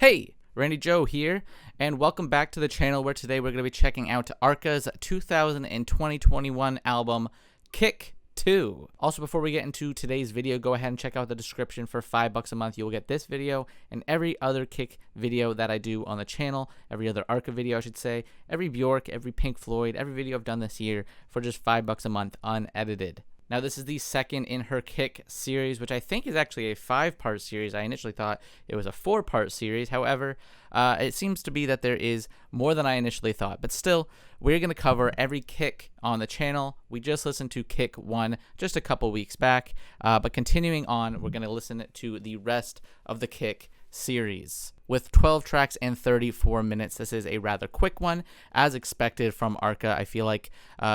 Hey, Randy Joe here, and welcome back to the channel where today we're going to be checking out Arca's 2021 album, Kick 2. Also, before we get into today's video, go ahead and check out the description. For $5 a month, you will get this video and every other Kick video that I do on the channel, every other Arca video, I should say, every Bjork, every Pink Floyd, every video I've done this year for just $5 a month, unedited. Now, this is the second in her Kick series, which I think is actually a 5-part series. I initially thought it was a 4-part series. However, it seems to be that there is more than I initially thought. But still, we're going to cover every Kick on the channel. We just listened to Kick 1 just a couple weeks back. But continuing on, we're going to listen to the rest of the Kick series. With 12 tracks and 34 minutes, this is a rather quick one, as expected from Arca. I feel like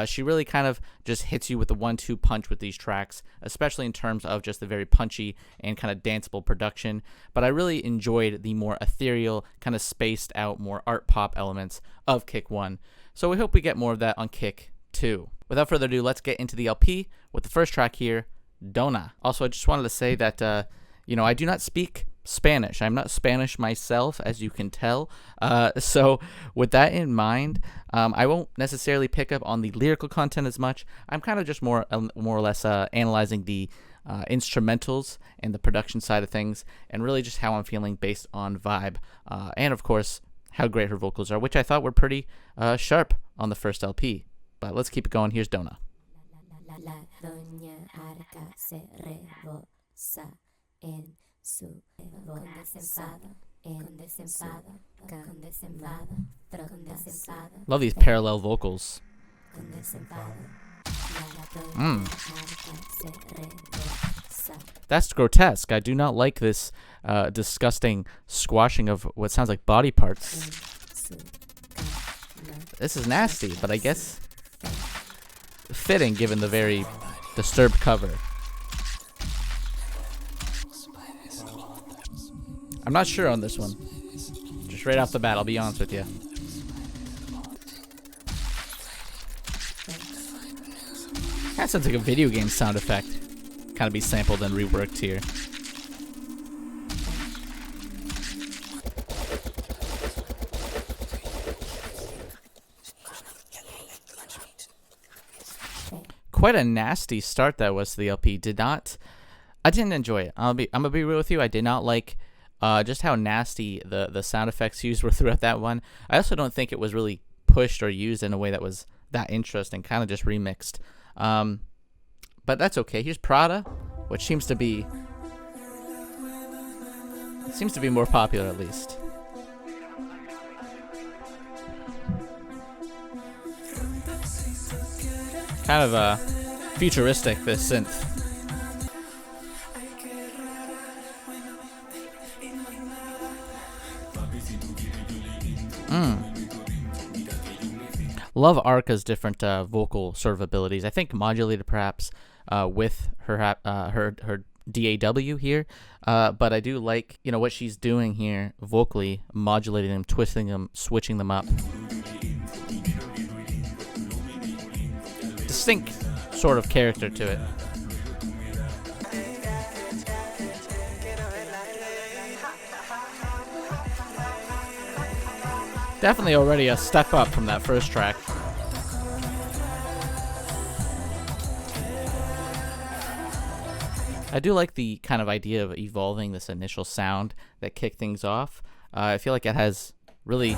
she really kind of just hits you with the 1-2 punch with these tracks, especially in terms of just the very punchy and kind of danceable production. But I really enjoyed the more ethereal, kind of spaced out, more art pop elements of Kick 1. So we hope we get more of that on Kick 2. Without further ado, let's get into the LP with the first track here, Dona. Also, I just wanted to say that, I do not speak Spanish. I'm not Spanish myself, as you can tell. So with that in mind, I won't necessarily pick up on the lyrical content as much. I'm kind of just more or less analyzing the instrumentals and the production side of things, and really just how I'm feeling based on vibe, and of course how great her vocals are, which I thought were pretty sharp on the first LP. But let's keep it going. Here's Dona. La Doña Arca se rebosa en su Love these parallel vocals. That's grotesque. I do not like this disgusting squashing of what sounds like body parts. This is nasty, but I guess fitting given the very disturbed cover. I'm not sure on this one. Just right off the bat, I'll be honest with you. That sounds like a video game sound effect. Kind of be sampled and reworked here. Quite a nasty start that was to the LP. I didn't enjoy it. I'm gonna be real with you. I did not like just how nasty the sound effects used were throughout that one. I also don't think it was really pushed or used in a way that was that interesting, kind of just remixed. But that's okay. Here's Prada, which seems to be more popular at least. Kind of futuristic, this synth. Love Arca's different vocal sort of abilities. I think modulated perhaps with her DAW here, but I do like what she's doing here vocally, modulating them, twisting them, switching them up. Distinct sort of character to it. Definitely already a step up from that first track. I do like the kind of idea of evolving this initial sound that kicked things off. I feel like it has really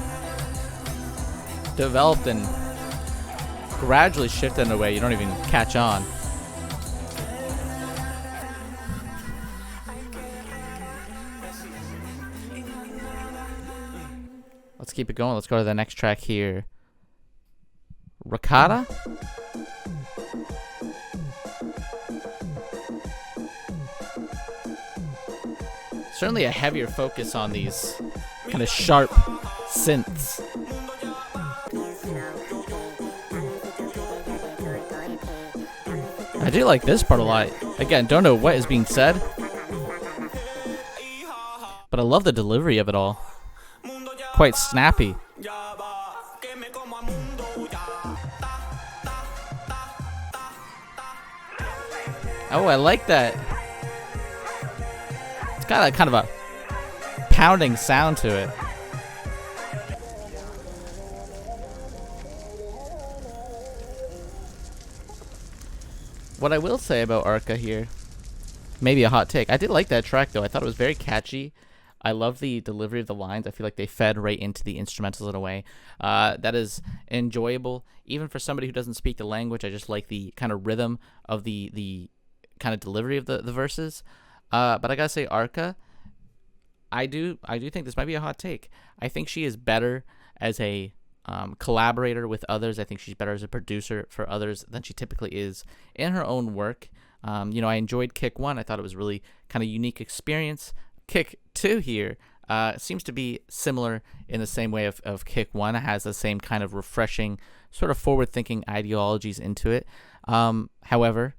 developed and gradually shifted in a way you don't even catch on. Let's keep it going. Let's go to the next track here. Ricotta? Certainly a heavier focus on these kind of sharp synths. I do like this part a lot. Again, don't know what is being said, but I love the delivery of it all. Quite snappy. Oh, I like that. It's got a kind of a pounding sound to it. What I will say about Arca here, maybe a hot take. I did like that track though. I thought it was very catchy. I love the delivery of the lines. I feel like they fed right into the instrumentals in a way that is enjoyable, even for somebody who doesn't speak the language. I just like the kind of rhythm of the kind of delivery of the verses. But I gotta say, Arca, I do think this might be a hot take. I think she is better as a collaborator with others. I think she's better as a producer for others than she typically is in her own work. You know, I enjoyed Kick 1. I thought it was really kind of unique experience. Kick 2 here seems to be similar in the same way of Kick 1. It has the same kind of refreshing, sort of forward-thinking ideologies into it. However,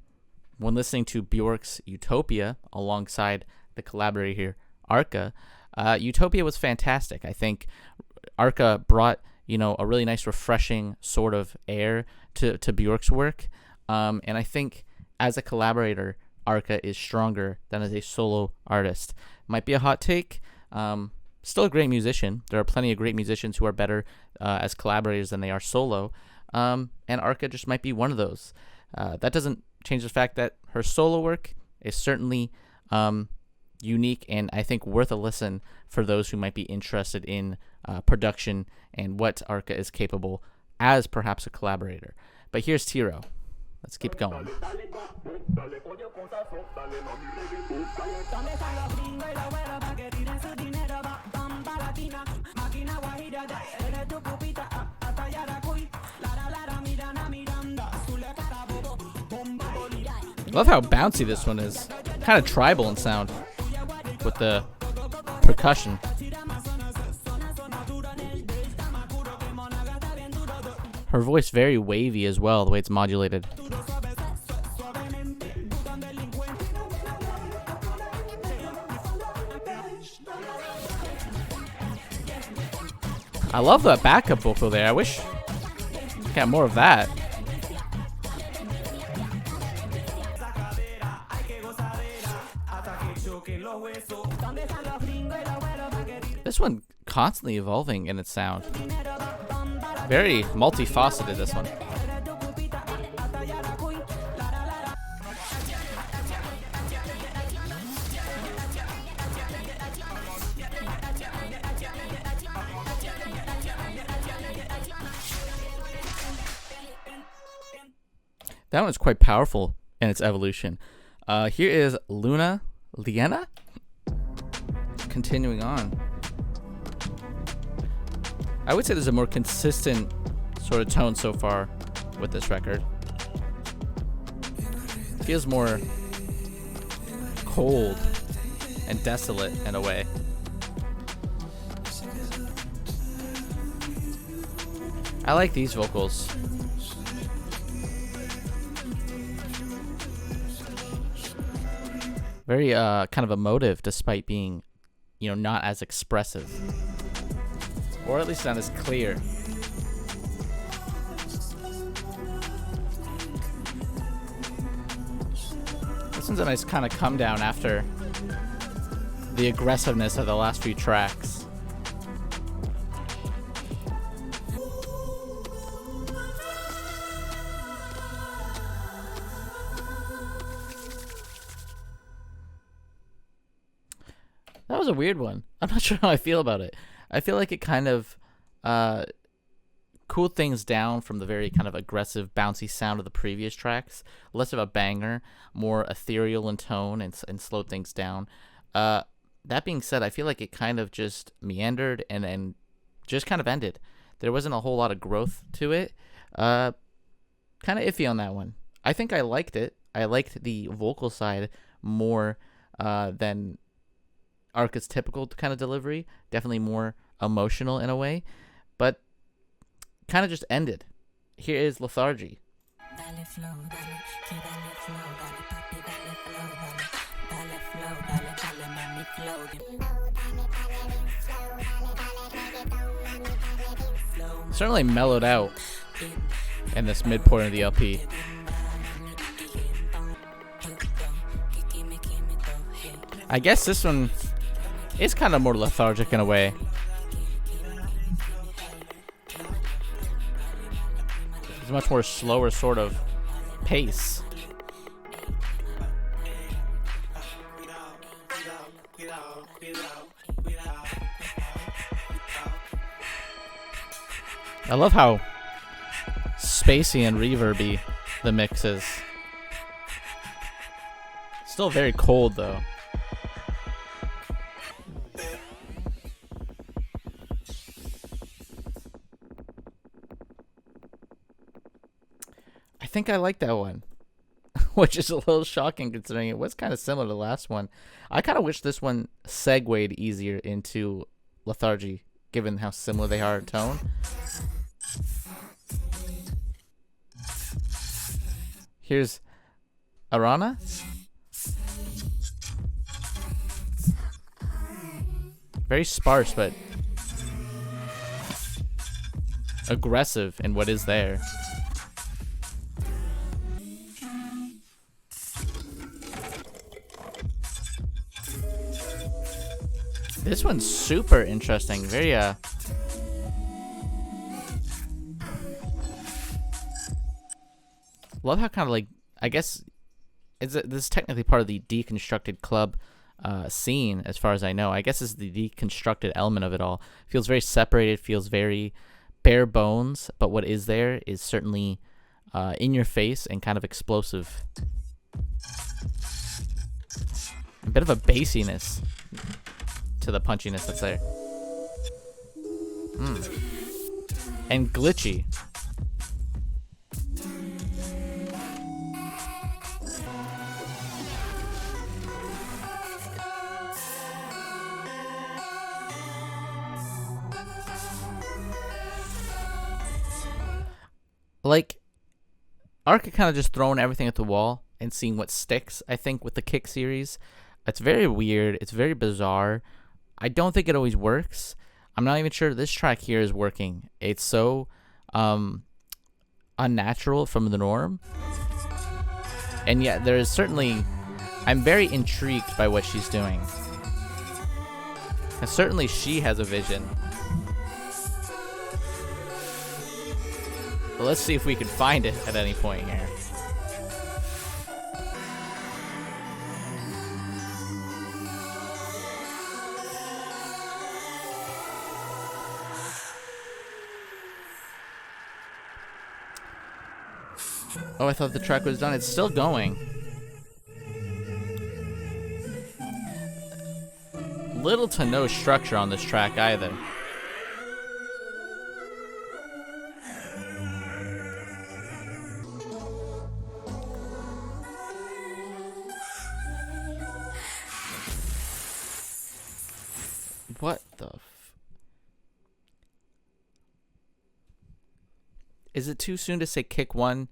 when listening to Bjork's Utopia alongside the collaborator here, Arca, Utopia was fantastic. I think Arca brought, you know, a really nice, refreshing sort of air to Bjork's work. And I think as a collaborator, Arca is stronger than as a solo artist. Might be a hot take. Still a great musician. There are plenty of great musicians who are better as collaborators than they are solo. And Arca just might be one of those. That doesn't change the fact that her solo work is certainly unique and I think worth a listen for those who might be interested in production and what Arca is capable as perhaps a collaborator. But here's Tiro. Let's keep going. Love how bouncy this one is. Kind of tribal in sound with the percussion. Her voice very wavy as well, the way it's modulated. I love that backup vocal there. I wish I got more of that. This one constantly evolving in its sound. Very multifaceted, this one. That one's quite powerful in its evolution. Here is Liena. Continuing on. I would say there's a more consistent sort of tone so far with this record. Feels more cold and desolate in a way. I like these vocals. Very kind of emotive despite being, you know, not as expressive. Or at least not as clear. This one's a nice kind of come down after the aggressiveness of the last few tracks. That was a weird one. I'm not sure how I feel about it. I feel like it kind of cooled things down from the very kind of aggressive, bouncy sound of the previous tracks. Less of a banger, more ethereal in tone and slowed things down. That being said, I feel like it kind of just meandered and just kind of ended. There wasn't a whole lot of growth to it. Kind of iffy on that one. I think I liked it. I liked the vocal side more than Arca's typical kind of delivery. Definitely more emotional in a way, but kind of just ended. Here is Lethargy. Certainly mellowed out in this midpoint of the LP. I guess this one It's kind of more lethargic in a way. It's a much more slower sort of pace. I love how spacey and reverby the mix is. Still very cold though. I think I like that one, which is a little shocking considering it was kind of similar to the last one. I kind of wish this one segued easier into lethargy, given how similar they are in tone. Here's Arana. Very sparse, but aggressive in what is there. This one's super interesting. Very, love how kind of like, I guess, this is technically part of the deconstructed club scene, as far as I know. I guess it's the deconstructed element of it all. Feels very separated, feels very bare bones, but what is there is certainly in your face and kind of explosive. A bit of a bassiness to the punchiness that's there. And glitchy. Like, Arca kind of just throwing everything at the wall and seeing what sticks, I think, with the Kick series. It's very weird. It's very bizarre. I don't think it always works. I'm not even sure this track here is working. It's so unnatural from the norm. And yet there is certainly... I'm very intrigued by what she's doing. And certainly she has a vision. But let's see if we can find it at any point here. Oh, I thought the track was done. It's still going. Little to no structure on this track either. What the Is it too soon to say Kick 1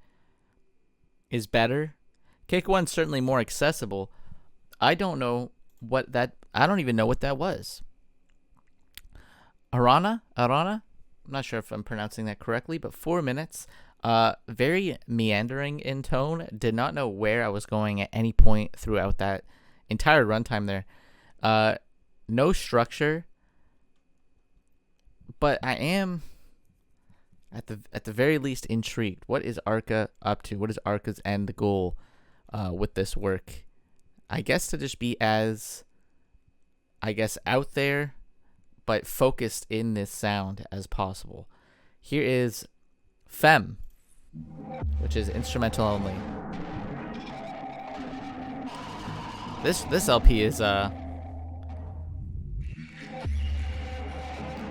is better? Kick 1's certainly more accessible. I don't know what that... I don't even know what that was. Arana? I'm not sure if I'm pronouncing that correctly, but 4 minutes. Very meandering in tone. Did not know where I was going at any point throughout that entire runtime there. No structure, but I am at the very least intrigued. What is Arca up to? What is Arca's end goal with this work? I guess to just be as, I guess, out there but focused in this sound as possible. Here is Femme, which is instrumental only. This LP is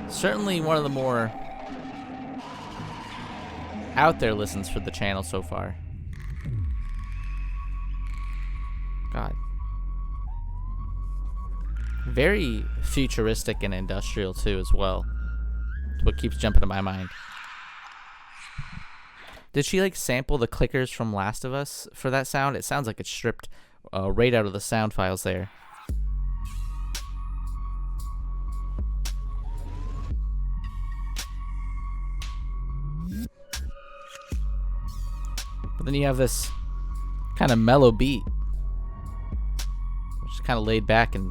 certainly one of the more out there listens for the channel so far. God. Very futuristic and industrial too as well. It's what keeps jumping to my mind. Did she like sample the clickers from Last of Us for that sound? It sounds like it's stripped right out of the sound files there. But then you have this kind of mellow beat, which is kind of laid back and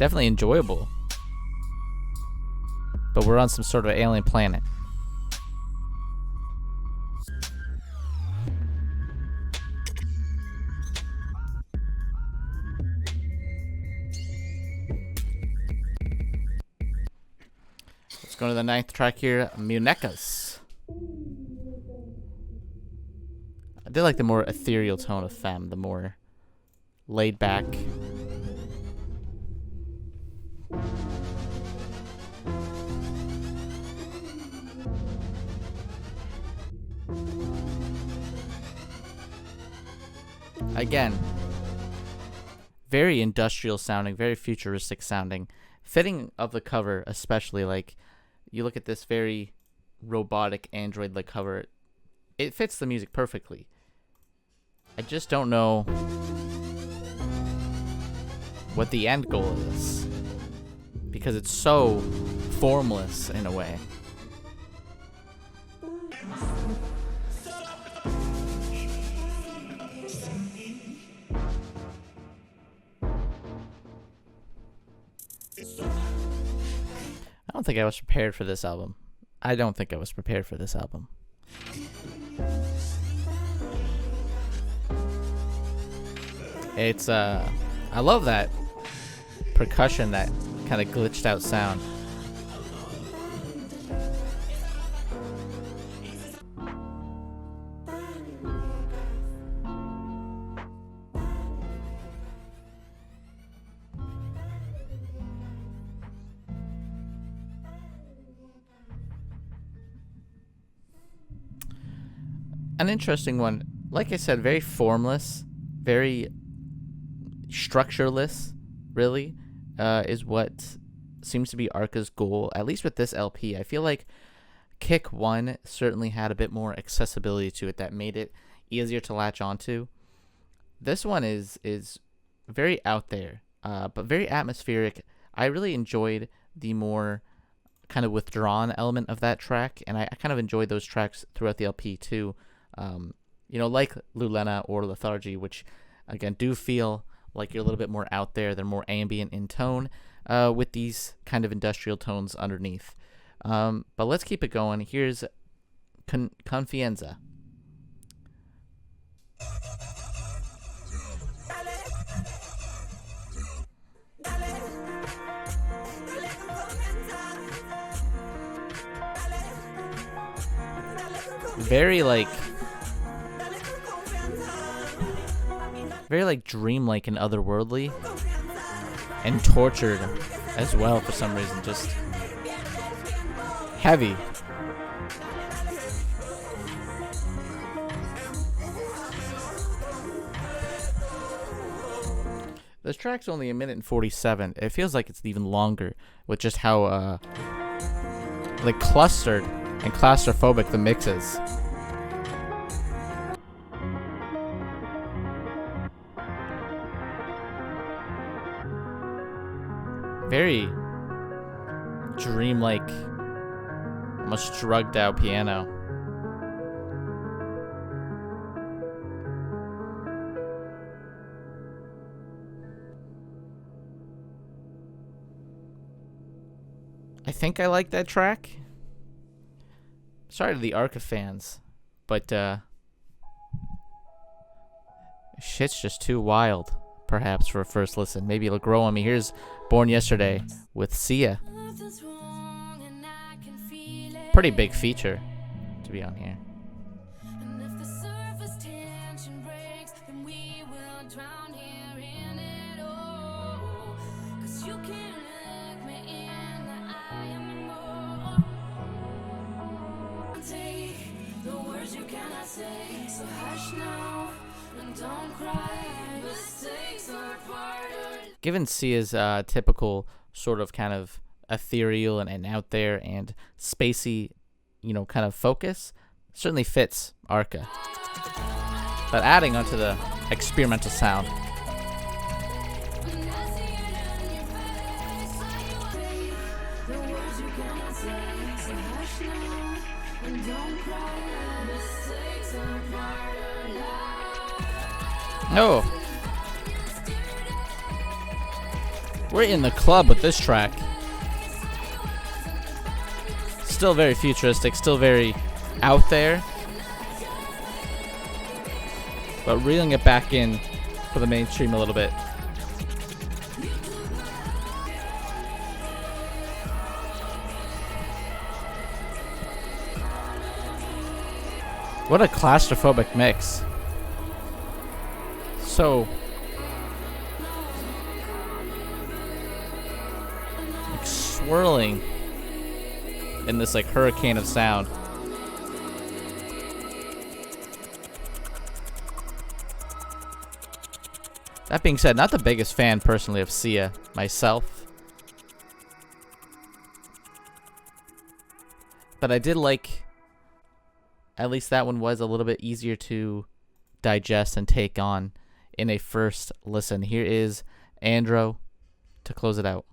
definitely enjoyable. But we're on some sort of alien planet. Let's go to the 9th track here, Muñecas. I did like the more ethereal tone of Femme, the more laid back. Again, very industrial sounding, very futuristic sounding. Fitting of the cover, especially. Like, you look at this very robotic android-like cover, it fits the music perfectly. I just don't know what the end goal is, because it's so formless in a way. I don't think I was prepared for this album. I don't think I was prepared for this album. It's I love that percussion, that kind of glitched out sound. An interesting one. Like I said, very formless, very structureless, really, is what seems to be Arca's goal, at least with this LP. I feel like Kick 1 certainly had a bit more accessibility to it that made it easier to latch onto. This one is very out there, but very atmospheric. I really enjoyed the more kind of withdrawn element of that track, and I kind of enjoyed those tracks throughout the LP too. You know, like Lulena or Lethargy, which again do feel like you're a little bit more out there. They're more ambient in tone, with these kind of industrial tones underneath. But let's keep it going. Here's Confienza. Very like dreamlike and otherworldly, and tortured as well for some reason. Just heavy. This track's only 1 minute and 47. It feels like it's even longer with just how like clustered and claustrophobic the mix is. Very dreamlike, almost drugged out piano. I think I like that track. Sorry to the Arca fans, but shit's just too wild, perhaps, for a first listen. Maybe it'll grow on me. Here's Born Yesterday with Sia. Pretty big feature to be on here. Given Sia's typical sort of kind of ethereal and out there and spacey, you know, kind of focus, certainly fits Arca. But adding onto the experimental sound. No. We're in the club with this track. Still very futuristic, still very out there. But reeling it back in for the mainstream a little bit. What a claustrophobic mix. So like swirling in this like hurricane of sound. That being said, not the biggest fan personally of Sia myself, but I did like, at least that one was a little bit easier to digest and take on in a first listen. Here is Andro to close it out.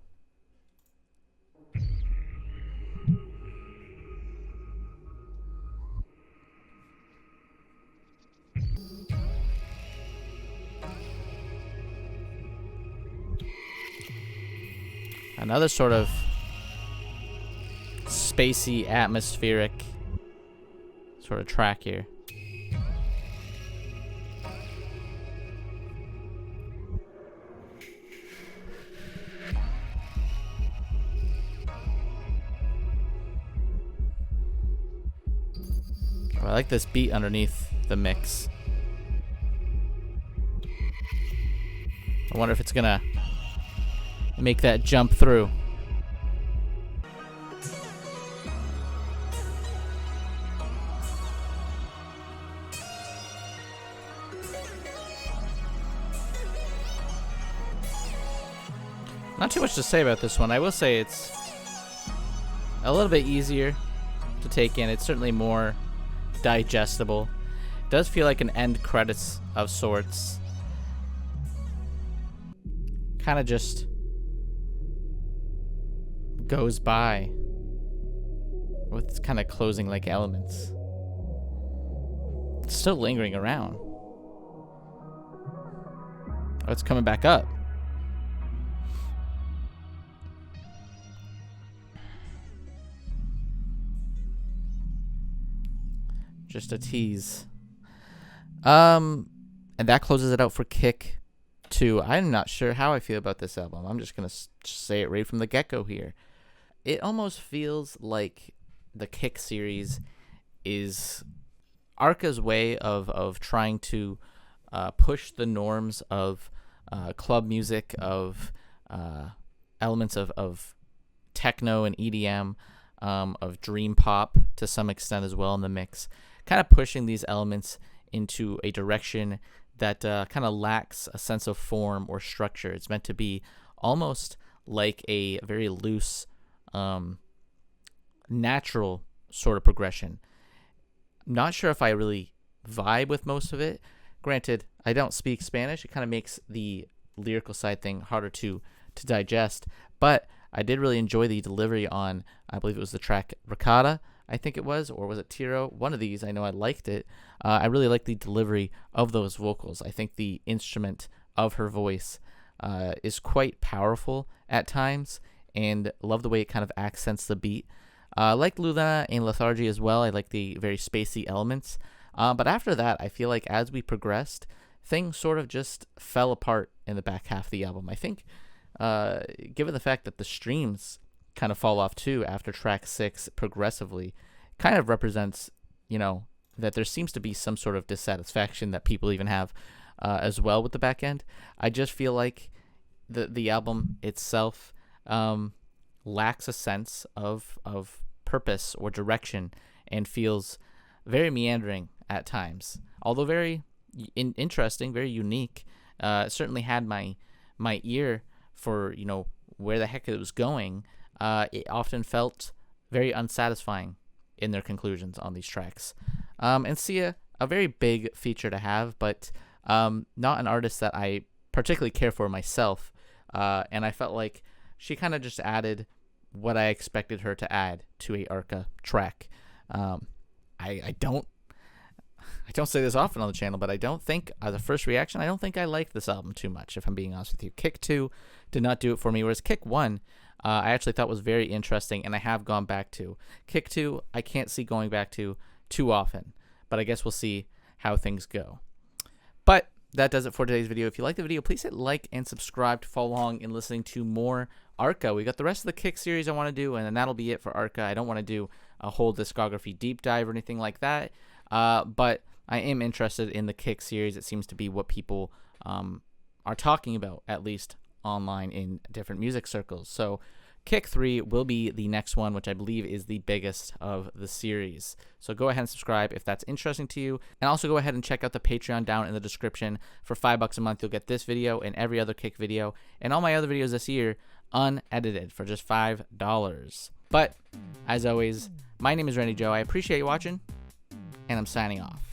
Another sort of spacey, atmospheric sort of track here. Oh, I like this beat underneath the mix. I wonder if it's gonna make that jump through. Not too much to say about this one. I will say it's a little bit easier to take in. It's certainly more digestible. It does feel like an end credits of sorts. Kind of just goes by with its kind of closing like elements. It's still lingering around. Oh, it's coming back up. Just a tease. And that closes it out for Kick 2. I'm not sure how I feel about this album. I'm just going to say it right from the get-go here. It almost feels like the Kick series is Arca's way of trying to push the norms of club music, of elements of techno and EDM, of dream pop to some extent as well in the mix. Kind of pushing these elements into a direction that kind of lacks a sense of form or structure. It's meant to be almost like a very loose, natural sort of progression. Not sure if I really vibe with most of it. Granted, I don't speak Spanish. It kind of makes the lyrical side thing harder to digest. But I did really enjoy the delivery on, I believe it was the track Ricotta, I think it was, or was it Tiro? One of these, I know I liked it. I really liked the delivery of those vocals. I think the instrument of her voice is quite powerful at times, and love the way it kind of accents the beat. I like Luna and Lethargy as well. I like the very spacey elements. But after that, I feel like as we progressed, things sort of just fell apart in the back half of the album. I think, given the fact that the streams kind of fall off too after track 6 progressively, kind of represents, that there seems to be some sort of dissatisfaction that people even have as well with the back end. I just feel like the album itself lacks a sense of purpose or direction and feels very meandering at times. Although very interesting, very unique. It certainly had my ear for, where the heck it was going. It often felt very unsatisfying in their conclusions on these tracks. And Sia, a very big feature to have, but not an artist that I particularly care for myself. And I felt like she kind of just added what I expected her to add to a Arca track. I don't I don't say this often on the channel, but I don't think, as a first reaction, I don't think I liked this album too much, if I'm being honest with you. Kick 2 did not do it for me, whereas Kick 1, I actually thought was very interesting, and I have gone back to. Kick 2, I can't see going back to too often, but I guess we'll see how things go. But that does it for today's video. If you like the video, please hit like and subscribe to follow along in listening to more Arca. We got the rest of the Kick series I want to do, and then that'll be it for Arca. I don't want to do a whole discography deep dive or anything like that, but I am interested in the Kick series. It seems to be what people are talking about, at least online in different music circles. So Kick 3 will be the next one, which I believe is the biggest of the series. So go ahead and subscribe if that's interesting to you. And also go ahead and check out the Patreon down in the description. For $5 a month, you'll get this video and every other Kick video and all my other videos this year unedited for just $5. But as always, my name is Randy Joe. I appreciate you watching, and I'm signing off.